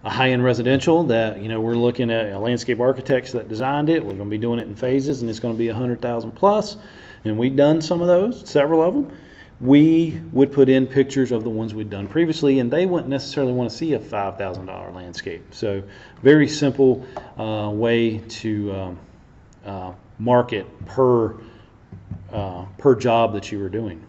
high-end residential that, we're looking at landscape architects that designed it, we're going to be doing it in phases, and it's going to be 100,000 plus, and we've done some of those, several of them. We would put in pictures of the ones we'd done previously, and they wouldn't necessarily want to see a $5,000 landscape. So very simple way to market per job that you were doing.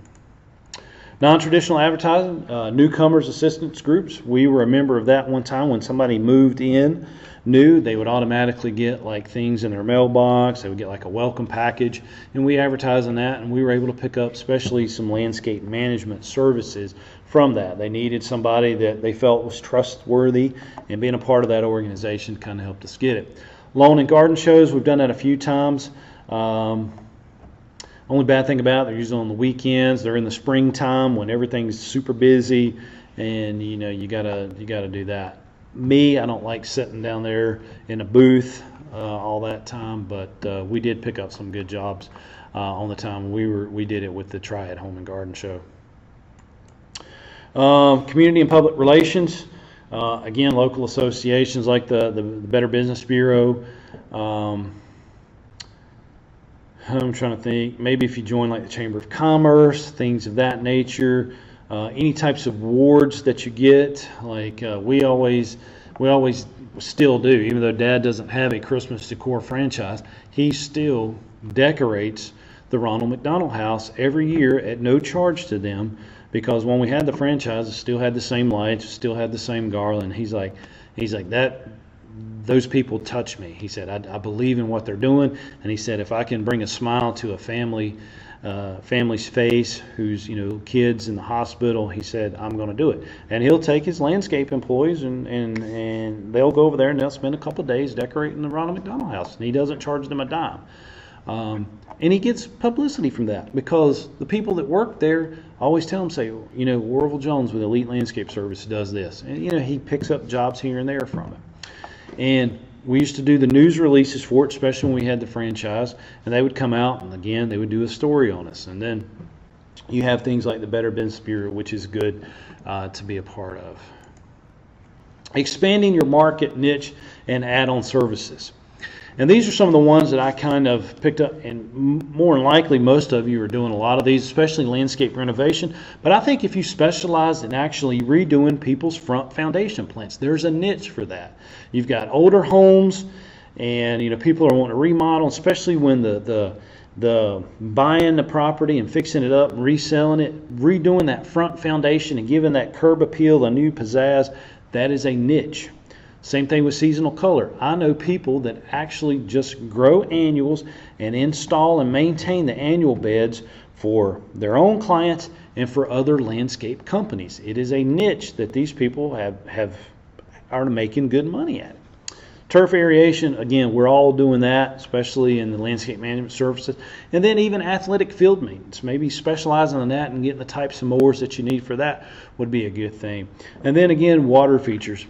Non-traditional advertising, newcomers assistance groups. We were a member of that one time. When somebody moved in new, they would automatically get like things in their mailbox. They would get like a welcome package, and we advertised on that, and we were able to pick up especially some landscape management services from that. They needed somebody that they felt was trustworthy, and being a part of that organization kind of helped us get it. Lawn and garden shows, we've done that a few times. Only bad thing about it, they're usually on the weekends. They're in the springtime when everything's super busy, and you gotta do that. Me, I don't like sitting down there in a booth all that time, but we did pick up some good jobs on the time we did it with the Triad Home and Garden Show. Community and public relations, again, local associations like the Better Business Bureau. I'm trying to think, maybe if you join like the Chamber of Commerce, things of that nature. Any types of awards that you get, like we always still do, even though Dad doesn't have a Christmas decor franchise, he still decorates the Ronald McDonald House every year at no charge to them, because when we had the franchise, it still had the same lights, still had the same garland. He's like that. Those people touch me. He said, I believe in what they're doing, and he said, if I can bring a smile to a family's face who's kids in the hospital, he said, I'm going to do it. And he'll take his landscape employees and they'll go over there and they'll spend a couple of days decorating the Ronald McDonald House, and he doesn't charge them a dime. And he gets publicity from that because the people that work there always tell him, say, you know, Orville Jones with Elite Landscape Service does this. And, you know, he picks up jobs here and there from it. And we used to do the news releases for it, especially when we had the franchise. And they would come out, and again, they would do a story on us. And then you have things like the Better Business Bureau, which is good to be a part of. Expanding your market niche and add-on services. And these are some of the ones that I kind of picked up, and more than likely most of you are doing a lot of these, especially landscape renovation. But I think if you specialize in actually redoing people's front foundation plants, there's a niche for that. You've got older homes, and you know people are wanting to remodel, especially when the buying the property and fixing it up and reselling it, redoing that front foundation and giving that curb appeal a new pizzazz. That is a niche. Same thing with seasonal color. I know people that actually just grow annuals and install and maintain the annual beds for their own clients and for other landscape companies. It is a niche that these people are making good money at. Turf aeration, again, we're all doing that, especially in the landscape management services. And then even athletic field maintenance, maybe specializing in that and getting the types of mowers that you need for that would be a good thing. And then again, water features.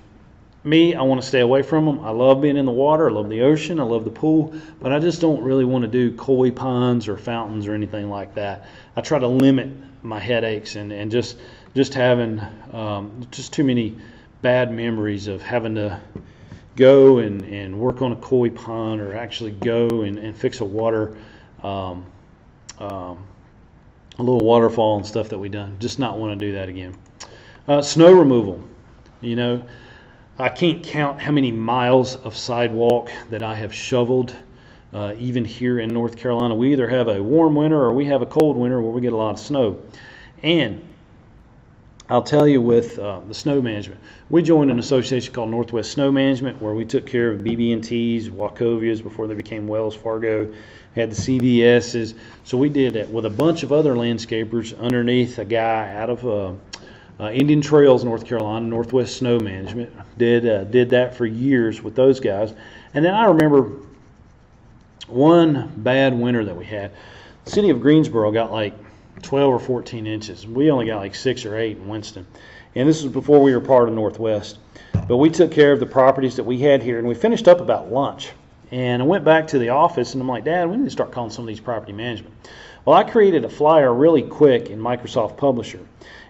Me, I want to stay away from them. I love being in the water. I love the ocean. I love the pool. But I just don't really want to do koi ponds or fountains or anything like that. I try to limit my headaches and just having just too many bad memories of having to go and work on a koi pond or actually go and fix a water, a little waterfall and stuff that we done. Just not want to do that again. Snow removal. You know, I can't count how many miles of sidewalk that I have shoveled, even here in North Carolina. We either have a warm winter or we have a cold winter where we get a lot of snow. And I'll tell you with the snow management, we joined an association called Northwest Snow Management where we took care of BB&Ts, Wachovias before they became Wells Fargo, had the CVSs. So we did that with a bunch of other landscapers underneath a guy out of Indian Trails, North Carolina, Northwest Snow Management. Did that for years with those guys. And then I remember one bad winter that we had. The city of Greensboro got like 12 or 14 inches. We only got like 6 or 8 in Winston. And this was before we were part of Northwest. But we took care of the properties that we had here, and we finished up about lunch. And I went back to the office, and I'm like, Dad, we need to start calling some of these property management. Well, I created a flyer really quick in Microsoft Publisher.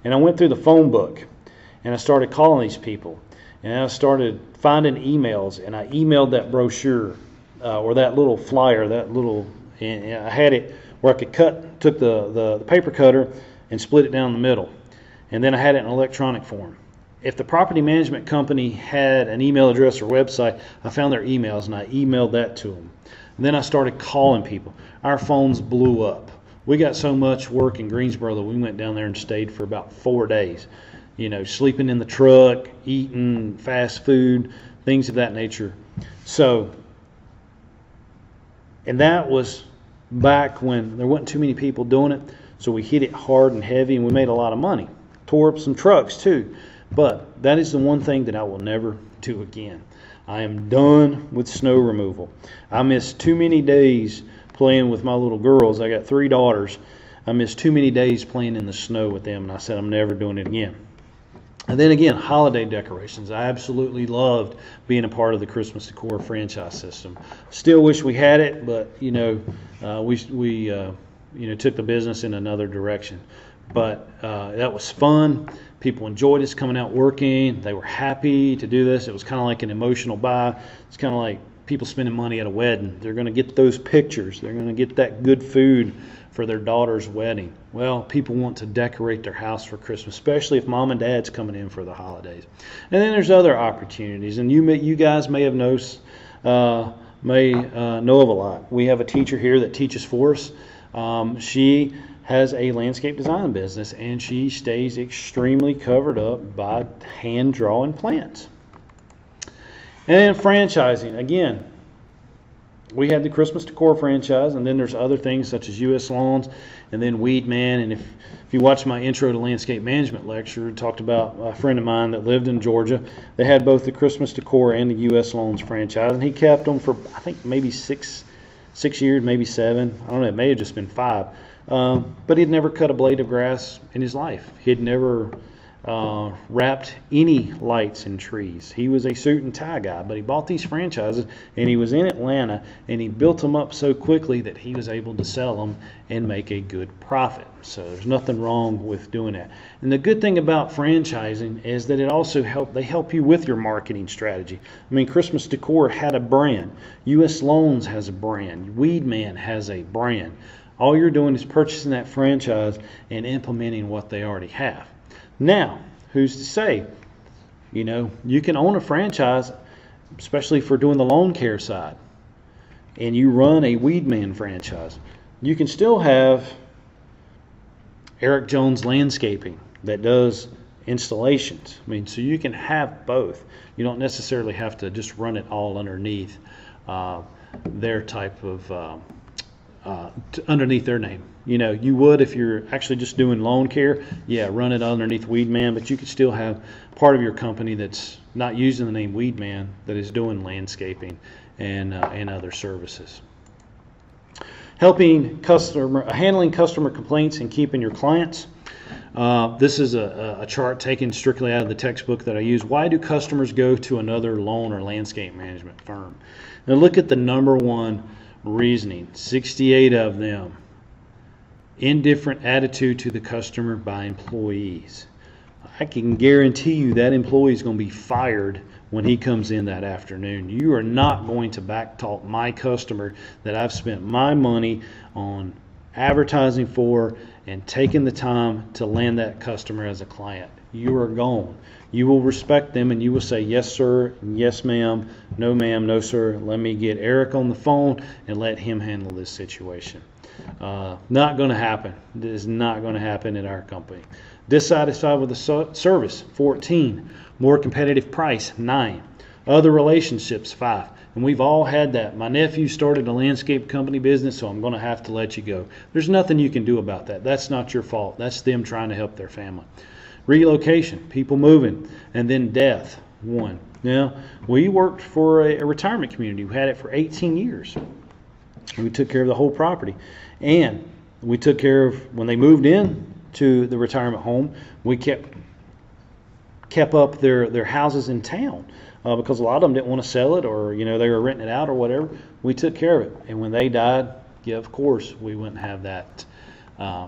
And I went through the phone book, and I started calling these people. And I started finding emails, and I emailed that brochure or that little flyer, and I had it where I could took the paper cutter and split it down the middle. And then I had it in electronic form. If the property management company had an email address or website, I found their emails and I emailed that to them. And then I started calling people. Our phones blew up. We got so much work in Greensboro that we went down there and stayed for about 4 days. You know, sleeping in the truck, eating fast food, things of that nature. So, and that was back when there wasn't too many people doing it. So we hit it hard and heavy, and we made a lot of money. Tore up some trucks too. But that is the one thing that I will never do again. I am done with snow removal. I missed too many days playing with my little girls. I got 3 daughters. I missed too many days playing in the snow with them, and I said I'm never doing it again. And then again, holiday decorations. I absolutely loved being a part of the Christmas Decor franchise system. Still wish we had it, but you know, we took the business in another direction. But that was fun. People enjoyed us coming out working. They were happy to do this. It was kind of like an emotional buy. It's kind of like people spending money at a wedding. They're going to get those pictures. They're going to get that good food for their daughter's wedding. Well, people want to decorate their house for Christmas, especially if mom and dad's coming in for the holidays. And then there's other opportunities, and you guys may have know of a lot. We have a teacher here that teaches for us. She has a landscape design business, and she stays extremely covered up by hand drawing plants. And then franchising. Again, we had the Christmas Decor franchise, and then there's other things such as U.S. Lawns, and then Weed Man. And if you watch my Intro to Landscape Management lecture, I talked about a friend of mine that lived in Georgia. They had both the Christmas Decor and the U.S. Lawns franchise, and he kept them for, I think, maybe six 6 years, maybe 7. I don't know, it may have just been 5. But he'd never cut a blade of grass in his life. He'd never wrapped any lights in trees. He was a suit and tie guy, but he bought these franchises, and he was in Atlanta, and he built them up so quickly that he was able to sell them and make a good profit. So there's nothing wrong with doing that. And the good thing about franchising is that it also they help you with your marketing strategy. I mean, Christmas Decor had a brand. U.S. Loans has a brand. Weedman has a brand. All you're doing is purchasing that franchise and implementing what they already have. Now, who's to say, you can own a franchise, especially for doing the lawn care side, and you run a Weedman franchise. You can still have Eric Jones Landscaping that does installations. I mean, so you can have both. You don't necessarily have to just run it all underneath their type of underneath their name. You would if you're actually just doing lawn care, run it underneath Weedman, but you could still have part of your company that's not using the name Weedman that is doing landscaping and other services. Handling customer complaints and keeping your clients. This is a chart taken strictly out of the textbook that I use. Why do customers go to another lawn or landscape management firm? Now look at the number one reasoning, 68 of them. Indifferent attitude to the customer by employees. I can guarantee you that employee is going to be fired when he comes in that afternoon. You are not going to backtalk my customer that I've spent my money on advertising for and taking the time to land that customer as a client. You are gone. You will respect them and you will say, yes, sir, yes, ma'am, no, sir. Let me get Eric on the phone and let him handle this situation. Not going to happen. This is not going to happen at our company. Dissatisfied with the service, 14. More competitive price, 9. Other relationships, 5. And we've all had that. My nephew started a landscape company business, so I'm going to have to let you go. There's nothing you can do about that. That's not your fault. That's them trying to help their family. Relocation, people moving, and then death, 1. Now, we worked for a retirement community. We had it for 18 years. We took care of the whole property. And we took care of, when they moved in to the retirement home, we kept up their houses in town because a lot of them didn't want to sell it, or they were renting it out or whatever. We took care of it. And when they died, of course, we wouldn't have that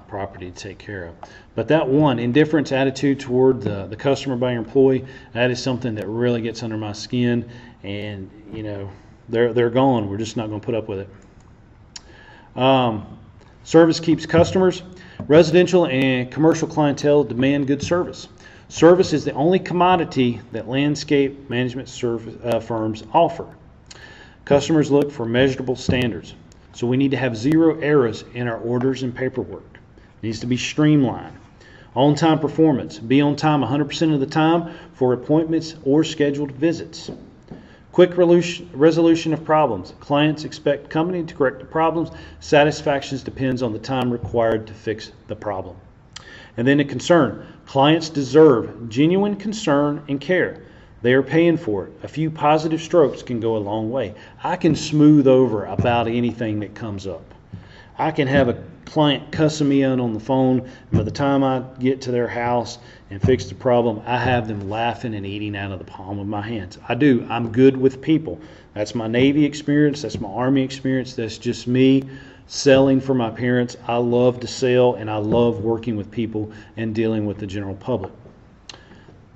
property to take care of. But that 1, indifference attitude toward the customer by your employee, that is something that really gets under my skin. And they're gone. We're just not going to put up with it. Service keeps customers. Residential and commercial clientele demand good service. Service is the only commodity that landscape management firms offer. Customers look for measurable standards. So we need to have 0 errors in our orders and paperwork. It needs to be streamlined. On-time performance. Be on time 100% of the time for appointments or scheduled visits. Quick resolution of problems. Clients expect company to correct the problems. Satisfaction depends on the time required to fix the problem. And then the concern. Clients deserve genuine concern and care. They are paying for it. A few positive strokes can go a long way. I can smooth over about anything that comes up. I can have a client cussing me out on the phone, and by the time I get to their house and fix the problem, I have them laughing and eating out of the palm of my hands. I do. I'm good with people. That's my Navy experience. That's my Army experience. That's just me selling for my parents. I love to sell, and I love working with people and dealing with the general public.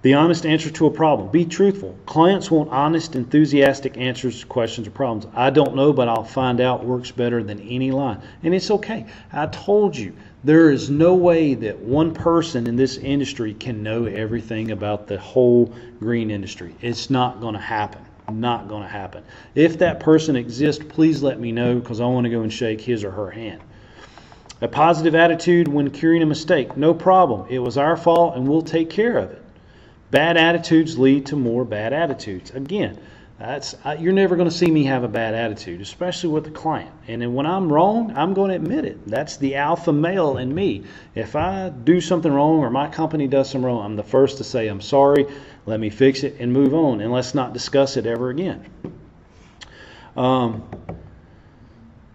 The honest answer to a problem. Be truthful. Clients want honest, enthusiastic answers to questions or problems. I don't know, but I'll find out works better than any line. And it's okay. I told you, there is no way that one person in this industry can know everything about the whole green industry. It's not going to happen. Not going to happen. If that person exists, please let me know, because I want to go and shake his or her hand. A positive attitude when curing a mistake. No problem. It was our fault and we'll take care of it. Bad attitudes lead to more bad attitudes. Again, you're never going to see me have a bad attitude, especially with the client. And then when I'm wrong, I'm going to admit it. That's the alpha male in me. If I do something wrong or my company does something wrong, I'm the first to say, I'm sorry, let me fix it and move on, and let's not discuss it ever again.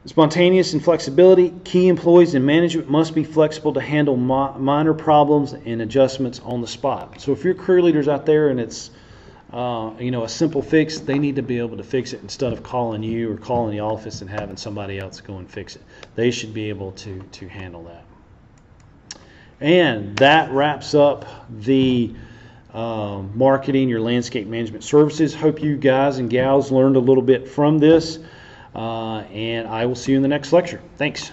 Spontaneous and flexibility. Key employees and management must be flexible to handle minor problems and adjustments on the spot. So if your crew leaders out there and it's a simple fix, they need to be able to fix it instead of calling you or calling the office and having somebody else go and fix it. They should be able to handle that. And that wraps up the marketing your landscape management services. Hope you guys and gals learned a little bit from this, and I will see you in the next lecture. Thanks.